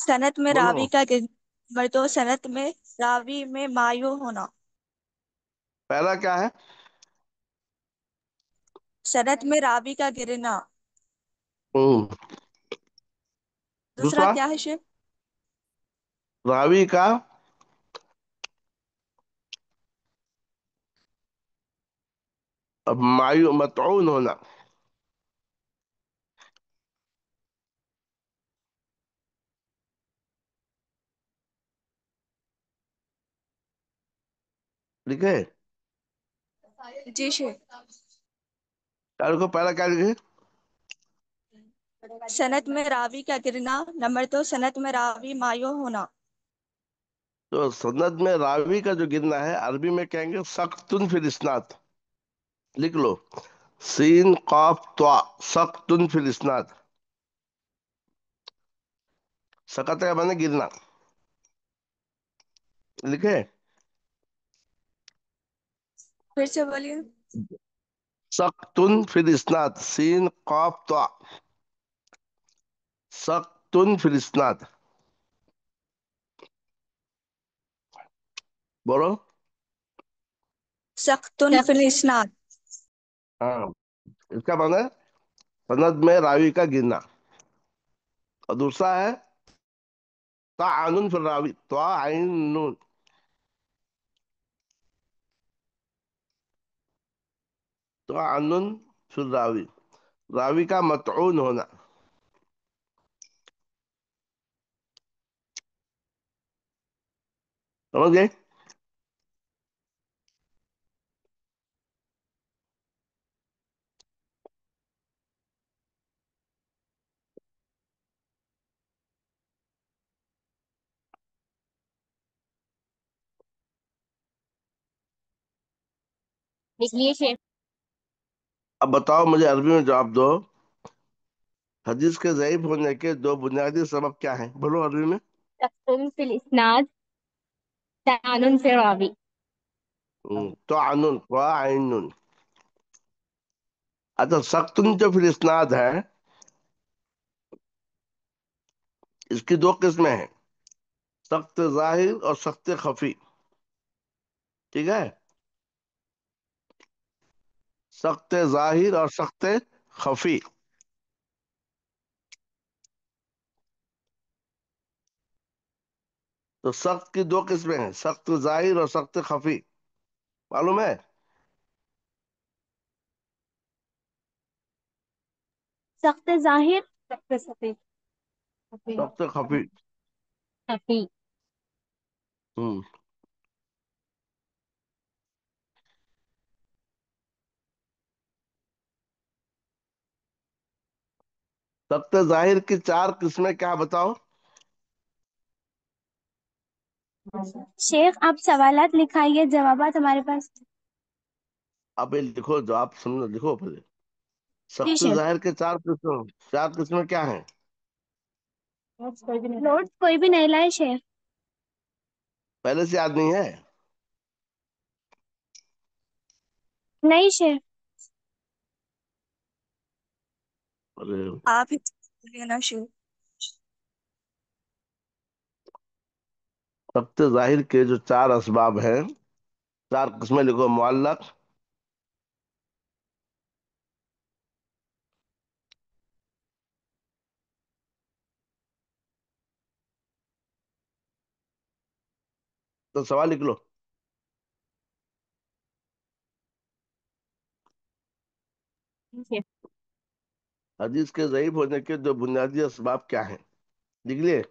सनत में बोलो। रावी का नंबर दो, सनत में रावी में मायू होना। पहला क्या है? सनत में रावी का गिरना। हम्म। दूसरा दूसरा, क्या है शेफ? रावी का मायू मतऊन होना। ठीक है। जी शेफ। चार को पहला क्या लिखे? सनत में रावी का गिरना, नंबर दो सनत में रावी मायू होना। तो सनद में रावी का जो गिरना है अरबी में कहेंगे सख्तुन फिल इस्नाद। लिख लो, सीन काफ त्वा, सख्तुन फिल इस्नाद। सकत का माने गिरना। लिखे? फिर से बोलिए। सख्तुन फिल इस्नाद, सीन काफ त्वा, सख्तुन फिल इस्नाद। बोलो। सख्तुन फिल इस्नाद। हाँ, इसका माने सनद में रावी का गिरना। और दूसरा है तानुन फिर रावी, त्वा आइन नून, तानुन फिर रावी, रावी का मतऊन होना। समझ गए? लिख लिए शेफ। अब बताओ, मुझे अरबी में जवाब दो। हदीस के ज़ईफ होने के दो बुनियादी सबब क्या हैं? बोलो अरबी में। सख्तुन फिल इस्नाद, तानुन फिल रावी। तो आनुन व आइनुन। अच्छा, सख्तुन जो फिर इस्नाद है, इसकी दो किस्में हैं, सख्त जाहिर और सख्त खफी। ठीक है? सख्त जाहिर और सख्त खफी। तो सख्त की दो किस्में हैं, सख्त जाहिर और सख्त खफी। मालूम है? सख्त जाहिर, सख्त सफेद, सख्त खफी। खफी। हम्म। सख्त जाहिर की चार किस्में क्या, बताओ? शेख आप सवालात लिखाइए, जवाबात हमारे पास। अब ये लिखो, जो आप समझो लिखो पहले। जी सख्त शेफ। जाहिर के चार किस्में क्या हैं? नोट्स कोई भी नहीं लाए शेफ। पहले से याद नहीं है? नहीं शेफ। अरे, आप ही बोलिए ना शेफ। सख्त जाहिर के जो चार असबाब हैं, चार किस्में लिखो। मुअल्लक, तो सवाल लिख लो। शेफ। हदीस के ज़ईफ होने के दो बुनियादी असबाब क्या हैं? लिख लिए?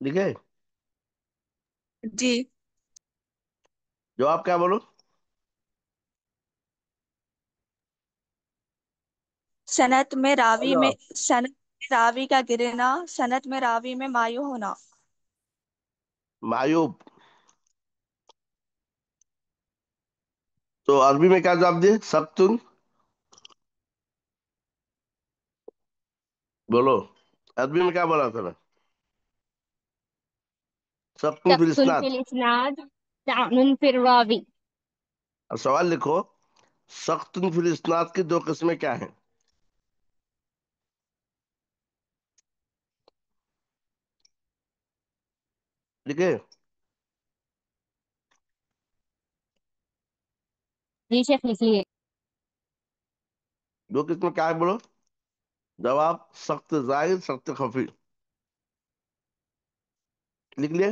लिखे? जी। जवाब क्या, बोलो? सनत में रावी में, जवाब। सनत में रावी का गिरना, सनत में रावी में मायू होना। मायूब। तो अरबी में क्या जवाब दिए? सख्तुन। बोलो, अरबी में क्या बोला था मैं? सख्तुन फिल सख्तुन इस्नाद। फिल इस्नाद, तानुन फिल रावी। اب سوال لکھو، سخت فی الاسناد کی دو قسمیں کیا ہیں؟ لکھے؟ جی شیخ لکھیے۔ دو قسمیں کیا ہے بولو؟ جواب، سخت ظاہر، سخت خفی۔ لکھ لیے؟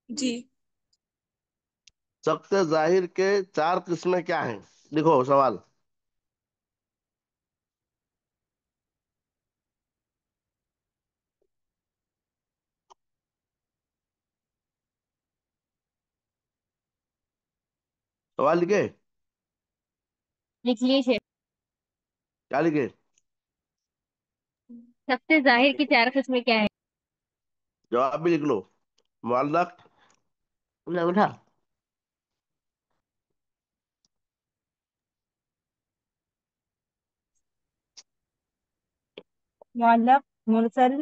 جی سخت ظاہر کے چار قسمیں کیا ہیں؟ لکھو سوال۔ سوال لکھے؟ لکھ لیے شیخ۔ کیا لکھے؟ سب سے ظاہر کی چار قسمیں کیا ہے؟ جواب بھی لکھ لو۔ معلق، اٹھا۔ معلق، مرسل،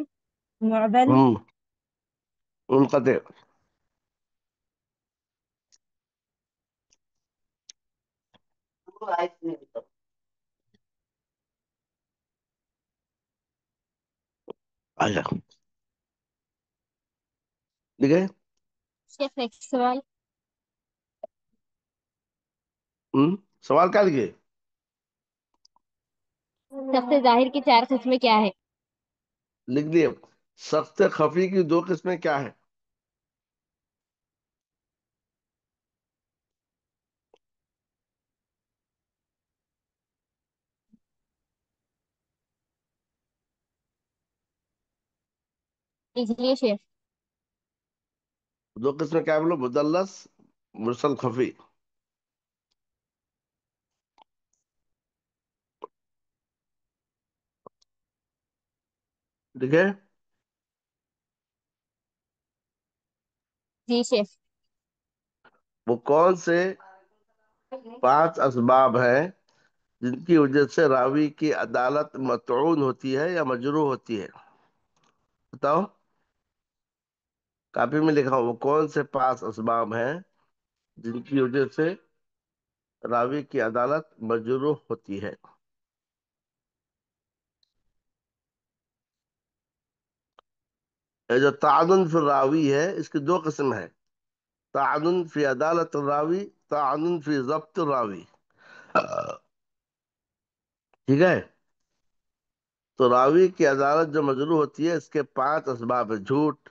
معضل۔ ہوں، منقطع۔ اچھا، لکھے؟ شیخ نیکسٹ سوال۔ ہوں، سوال کیا لکھے؟ سب سے ظاہر کی چار قسمیں کیا ہے؟ لکھ دیے۔ سخت خفی کی دو قسمیں کیا ہیں؟ لکھ لیے شیخ۔ دو قسمیں کیا بولو؟ مدلس، مرسل خفی۔ ٹھیک ہے؟ جی شیخ۔ وہ کون سے پانچ اسباب ہیں جن کی وجہ سے راوی کی عدالت مطعون ہوتی ہے یا مجروح ہوتی ہے؟ بتاؤ، کاپی میں لکھا ہوں، وہ کون سے پانچ اسباب ہیں جن کی وجہ سے راوی کی عدالت مجروح ہوتی ہے؟ یہ جو تعدن فی الراوی ہے، اس کی دو قسم ہے: تعدن فی عدالت الراوی، تعدن فی ضبط الراوی۔ ٹھیک ہے؟ تو راوی کی عدالت جو مجروح ہوتی ہے، اس کے پانچ اسباب ہیں: جھوٹ،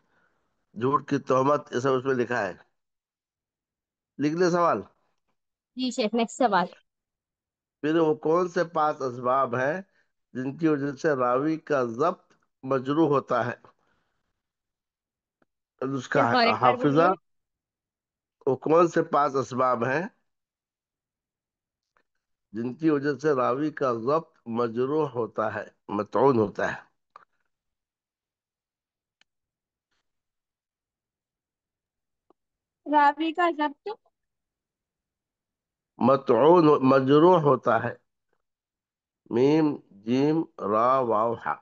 جھوٹ کی تہمت، یہ سب اس میں لکھا ہے۔ لکھ لے سوال؟ جی شیخ نیکسٹ سوال۔ پھر وہ کون سے پانچ اسباب ہیں جن کی وجہ سے راوی کا ضبط مجروح ہوتا ہے؟ اس کا شیخ اور ایک بار حافظہ۔ بولیے۔ وہ کون سے پانچ اسباب ہیں جن کی وجہ سے راوی کا ضبط مجروح ہوتا ہے، مطعون ہوتا ہے؟ راوی کا ضبط۔ مطعون، مجروح ہوتا ہے، میم جیم را واو حا۔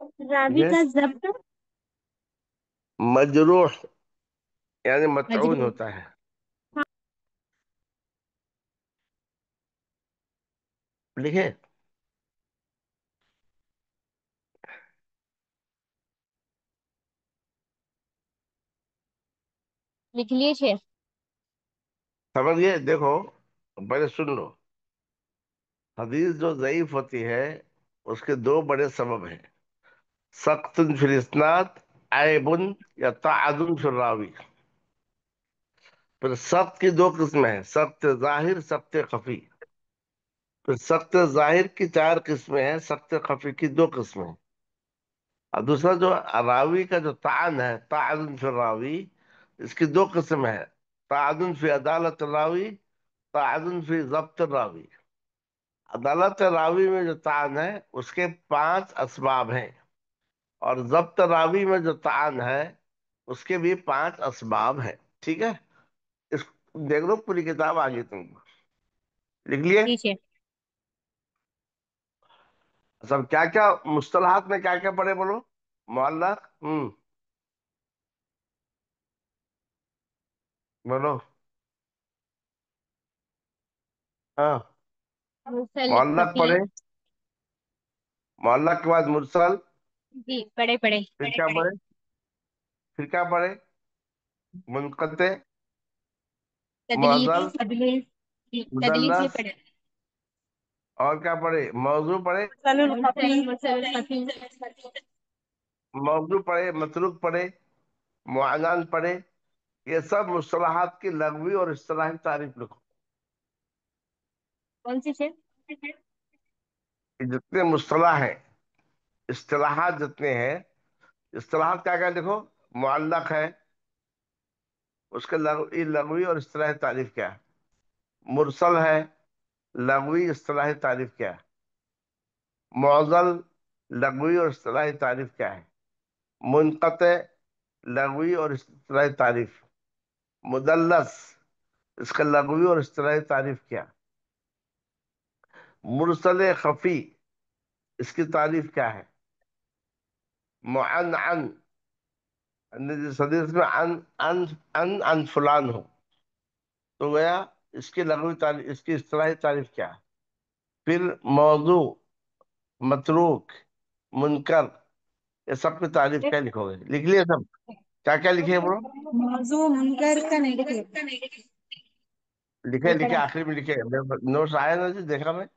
ٹھیک راوی ہے؟ کا ضبط مجروح یعنی مطعون مجروح۔ ہوتا ہے۔ لکھے؟ لکھ لیے شیخ۔ سمجھ گئے؟ دیکھو، پہلے سن لو۔ حدیث جو ضعیف ہوتی ہے اس کے دو بڑے سبب ہیں: سقط فی الاسناد، عیب یا تعدن فی الراوی۔ پھر سقط کی دو قسمیں ہیں: سقط ظاہر، سقط خفی۔ پھر سقط ظاہر کی چار قسمیں ہیں، سقط خفی کی دو قسمیں ہیں۔ اور دوسرا جو راوی کا جو تعن ہے، تعدن فی الراوی، اس کی دو قسمیں ہیں: تعدن فی عدالت الراوی، تعدن فی ضبط الراوی۔ عدالت راوی میں جو طعن ہے اس کے پانچ اسباب ہیں، اور ضبط راوی میں جو طعن ہے اس کے بھی پانچ اسباب ہیں۔ ٹھیک ہے؟ اس دیکھ لو، پوری کتاب آگے تم کو۔ لکھ لیے؟ جی شیخ۔ सब क्या क्या मुस्तलाहात में क्या क्या पढ़े बोलो? मुअल्लक। बोलो। हाँ। मुरसल मुअल्लक खफी। पढ़े। मुअल्लक के बाद मुरसल। जी पढ़े पढ़े। फिर क्या पढ़े? फिर क्या पढ़े? मुनक़ते। तदलीस मुअज़्ज़ल। तदलीस। तदलीस भी मुदल्लस। पढ़े। और क्या पढ़े? मौजू पढ़े। मुरसलुल खफी। मुरसलुल खफी। मौजू पढ़े, मतरूक पढ़े, मुअन्नन पढ़े। ये सब मुस्तलाहात की लग़वी और इस्तिलाही तारीफ लिखो। कौन सी शेर? ये जितने मुस्तलाह हैं, इस्तिलाहात जितने हैं, इस्तिलाहात क्या क्या लिखो? मुअल्लक है, उसके लग़वी और इस्तिलाही तारीफ क्या है? मुरसल है, लग़वी इस्तिलाही तारीफ क्या है? मुअज़्ज़ल, लग़वी और इस्तिलाही तारीफ क्या है? मुनक़ते, लग़वी और इस्तिलाही तारीफ। मुदल्लस, इसका लग़वी और इस्तिलाही तारीफ क्या? मुरसल खफी, इसकी तारीफ क्या है? मुअन्नन, जिस हदीस में अन फुलान हो, तो गया, इसकी लग़वी तारीफ, इसकी इस्तिलाही तारीफ क्या है? फिर मौजू, मतरूक, मुनकर, ये सब की तारीफ क्या लिखोगे? लिख लिया सब? क्या क्या लिखे ब्रो? मौजू मुनकर का नहीं लिखे। लिखे लिखे, आखिरी में लिखे, नोट्स आया ना जी, देखा मैं।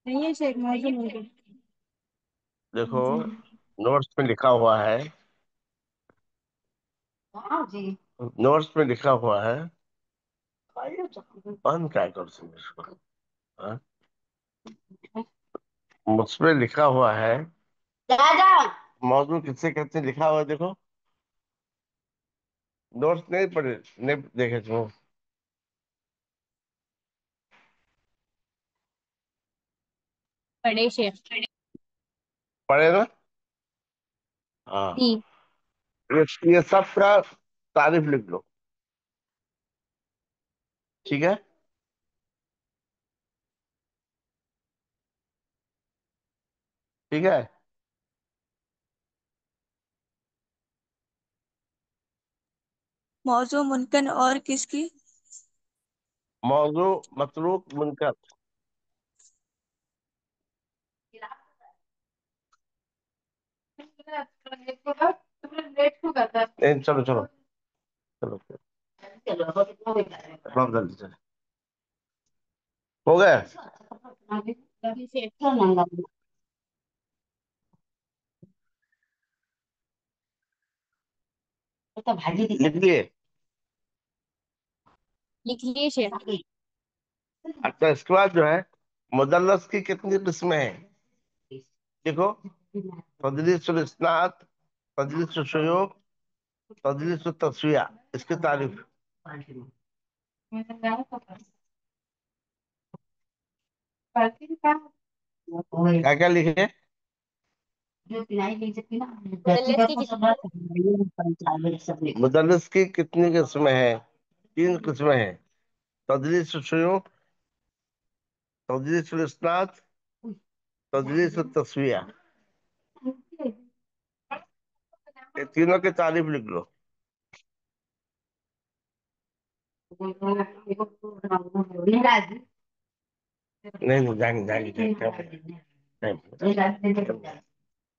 नहीं है शेख, मौजू मुनकर। देखो, नोट्स में लिखा हुआ है। हाँ जी। नोट्स में लिखा हुआ है। अन क्या कर सकते इसको? हाँ? मुझ पे लिखा हुआ है। दादा। मौजू किससे कहते हैं, लिखा हुआ है, देखो। नोट्स नहीं पढ़े, नहीं देखे तुम? पढ़े शेख। पढ़े ना? हाँ। जी। ये सब का तारीफ लिख लो। ठीक है। ठीक है। मौजू मुनकन और किसकी? मौजू, मतरूक, मुनकर। नहीं, चलो चलो। चलो चलो जल्दी चलो। हो गया? जी शेख। लिख लिए? लिख लिए शेख। अच्छा, इसके बाद जो है, मुदल्लस की कितनी किस्में हैं? देखो, तदलीसुल इस्नाद, तदलीसुल शुयूख, तदलीसुल तस्विया, इसकी तारीफ। क्या क्या लिखे? मुदल्लिस की कितनी? मुदल्लिस की कितनी किस्में हैं? तीन किस्में हैं। तदलीसुल शुयूख, तदलीसुल इस्नाद, तदलीसुल तस्विया। ये तीनों की तारीफ लिख लो। नहीं नहीं, जाएंगे जाएंगे जाएंगे।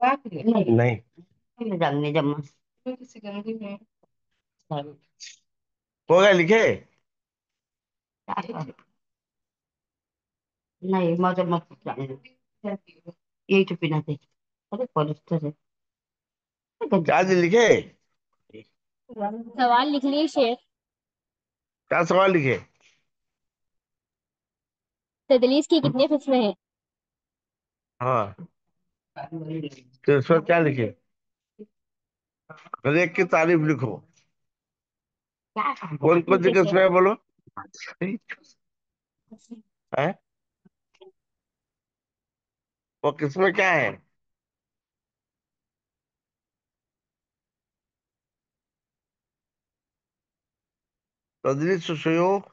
नहीं नहीं। हो गया लिखे? क्या जी लिखे? सवाल लिख लिए शेख। क्या सवाल लिखे? तदलीस की कितनी किस्में हैं? हाँ, तो इसमें क्या लिखे? हर एक की तारीफ लिखो। कौन कौन ठीक सी है शेख। किस्में है बोलो? है? वो किस्में क्या है? तदरीस शुयूख,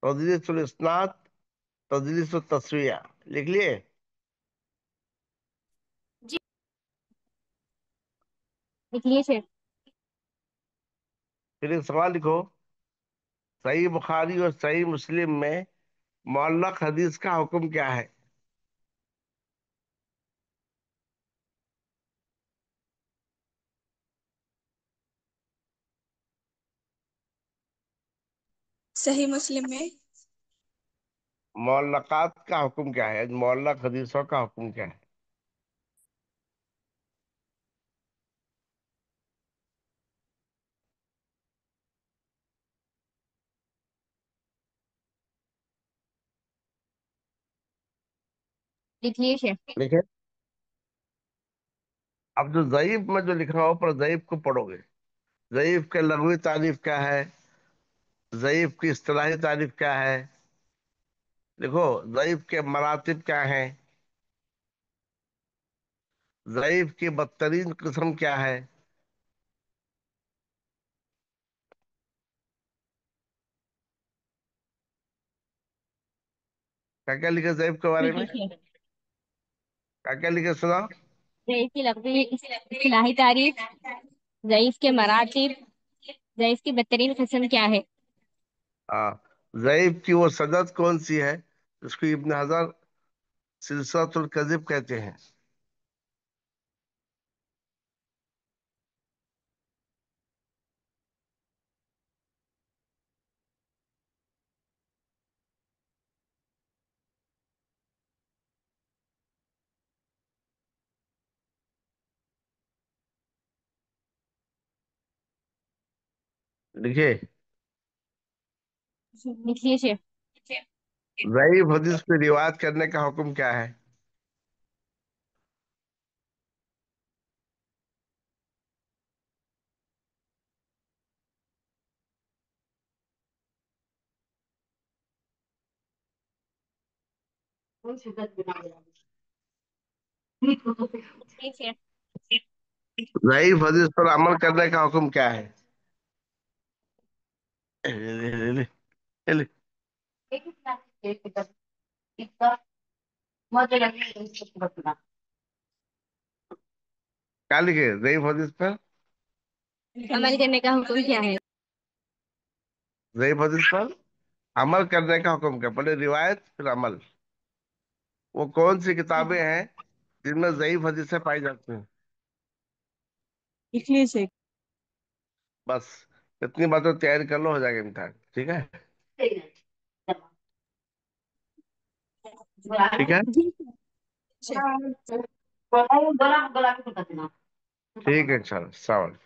तदरीस इस्नाद, तदरीस व तस्वीया। लिख लिए? जी, लिख लिए शेख। फिर एक सवाल लिखो। सही बुखारी और सही मुस्लिम में मुअल्लक़ हदीस का हुक्म क्या है? सही मुस्लिम में। मुअल्लक़ात का हुक्म क्या है? मुअल्लक़ हदीसों का हुक्म क्या है? लिख लिए शेख। लिखे? अब जो ज़ईफ में जो लिखा हो, पर ज़ईफ को पढ़ोगे। ज़ईफ के लग़वी तारीफ क्या है? ज़ईफ की इस्तिलाही तारीफ क्या है? देखो, ज़ईफ के मरातिब क्या हैं? ज़ईफ की बदतरीन किस्म क्या है? क्या क्या लिखे ज़ईफ के बारे ठीक में? है शेख। क्या क्या लिखे सुना? ज़ईफ़ की लग़वी इस्तिलाही तारीफ, ज़ईफ़ के मरातिब, ज़ईफ़ की बदतरीन किस्म क्या है? हाँ। ज़ईफ की वो सदद कौन सी है जिसको इब्न हजर सिलसिलतुल कज़िब कहते हैं? लिखे? लिख लिए शेख। ज़ईफ हदीस पे रिवायत करने का हुक्म क्या है? लिख लिए शेख। ज़ईफ हदीस पर अमल करने का हुक्म क्या है? ले, ले, ले, ले, ले, ले। क्या लिखे ज़ईफ हदीस पर? अमल करने का हुक्म क्या है? ज़ईफ हदीस पर अमल करने का हुक्म क्या? पहले रिवायत फिर अमल। वो कौन सी किताबें हैं जिनमें ज़ईफ हदीसें पाई जाती हैं? लिख लिए शेख। बस इतनी बातों तैयारी कर लो, हो जाएगा इम्तिहान। ठीक है? ठीक है। जी शेख। ठीक है, इंशाल्लाह। सवाल।